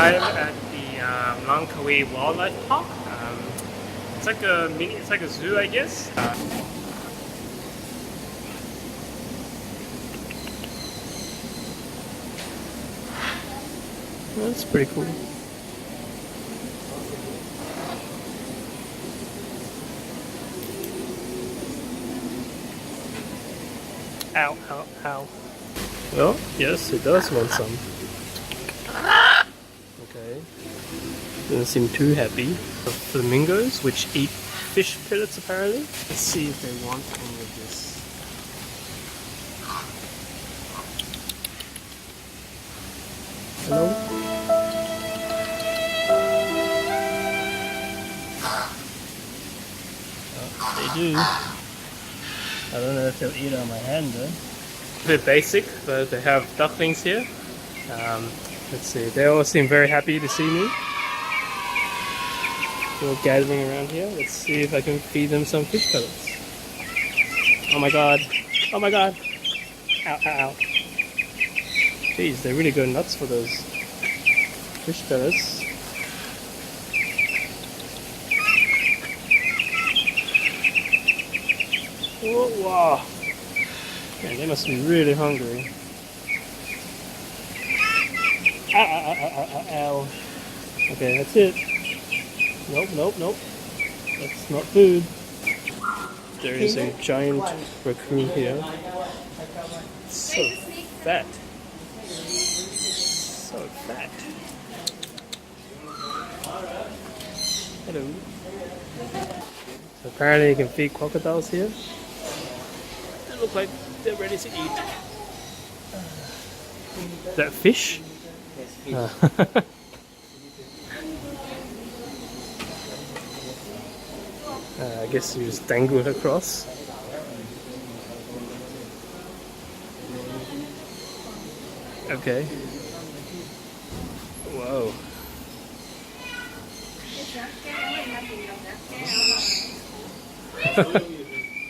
I'm at the Langkawi Wildlife Park. It's like a mini, it's like a zoo, I guess. That's pretty cool. Ow, ow, ow. Well, yes, it does want some. Okay. Doesn't seem too happy. The flamingos, which eat fish pellets apparently. Let's see if they want any of this. Hello? Oh, they do. I don't know if they'll eat on my hand though. A bit basic, but they have ducklings here. Let's see, they all seem very happy to see me. They're all gathering around here. Let's see if I can feed them some fish pellets. Oh my god. Oh my god. Ow, ow, ow. Jeez, they really go nuts for those fish pellets. Oh, wow. Yeah, they must be really hungry. Ow, ow, ow, ow, ow. Okay, that's it. Nope, nope, nope. That's not food. There is a giant raccoon here. So fat. So fat. Hello. So apparently you can feed crocodiles here. They look like they're ready to eat. Is that fish? I guess you just dangle it across. Okay. Whoa.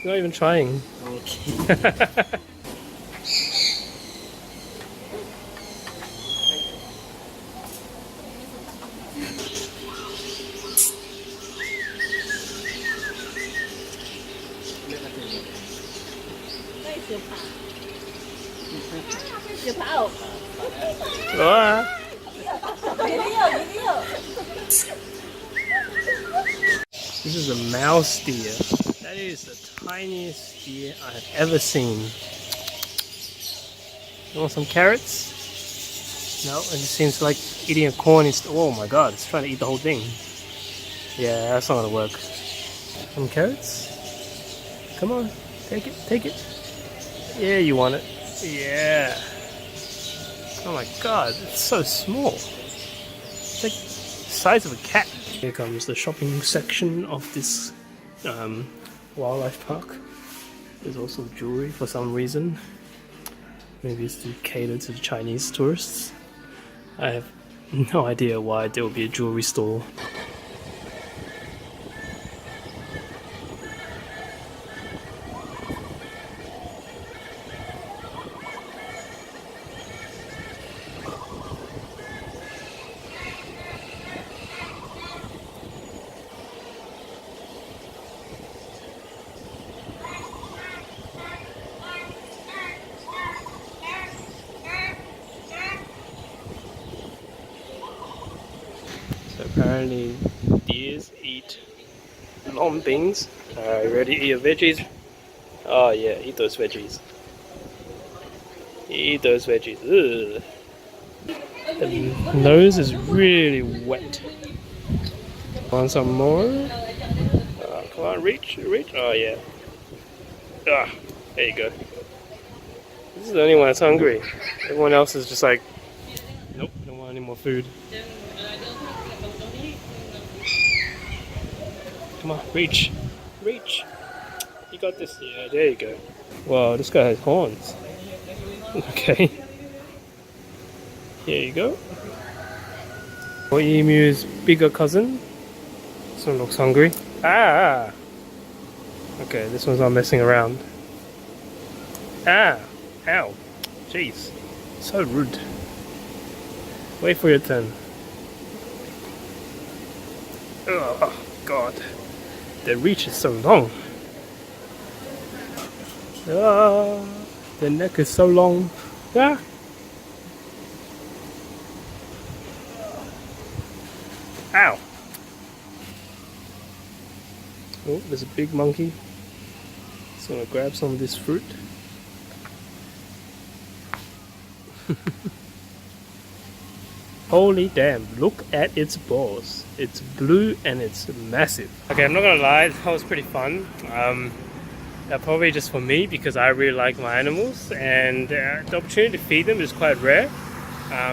Not even trying. Okay. This is a mouse deer. That is the tiniest deer I have ever seen. You want some carrots? No, it just seems like eating a corn. Oh my god, it's trying to eat the whole thing. Yeah, that's not gonna work. Some carrots? Come on, take it, take it. Yeah, you want it. Yeah. Oh my god, it's so small. It's like the size of a cat. Here comes the shopping section of this wildlife park. There's also jewelry for some reason. Maybe it's to cater to the Chinese tourists. I have no idea why there would be a jewelry store. Apparently, deers eat long beans. You ready to eat your veggies? Oh yeah, eat those veggies. Eat those veggies. Ugh. The nose is really wet. Want some more? Come on, reach, reach. Oh yeah. Ah, there you go. This is the only one that's hungry. Everyone else is just like, nope, don't want any more food. Come on, reach, reach. You got this. Yeah, there you go. Wow, this guy has horns. Okay. Here you go. Or emu's bigger cousin. This one looks hungry. Ah! Okay, this one's not messing around. Ah! Ow! Jeez. So rude. Wait for your turn. Oh god, the reach is so long. Ah, the neck is so long. Ah. Ow. Oh, there's a big monkey. Just gonna grab some of this fruit. Holy damn, look at its balls. It's blue and it's massive. Okay, I'm not gonna lie, that was pretty fun. Probably just for me because I really like my animals, and the opportunity to feed them is quite rare.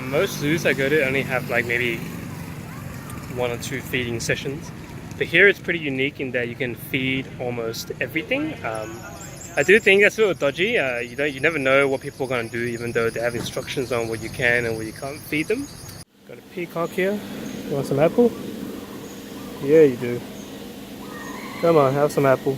Most zoos I go to only have like maybe 1 or 2 feeding sessions. But here it's pretty unique in that you can feed almost everything. I do think that's a little dodgy. You never know what people are going to do, even though they have instructions on what you can and what you can't feed them. Got a peacock here. You want some apple? Yeah, you do. Come on, have some apple.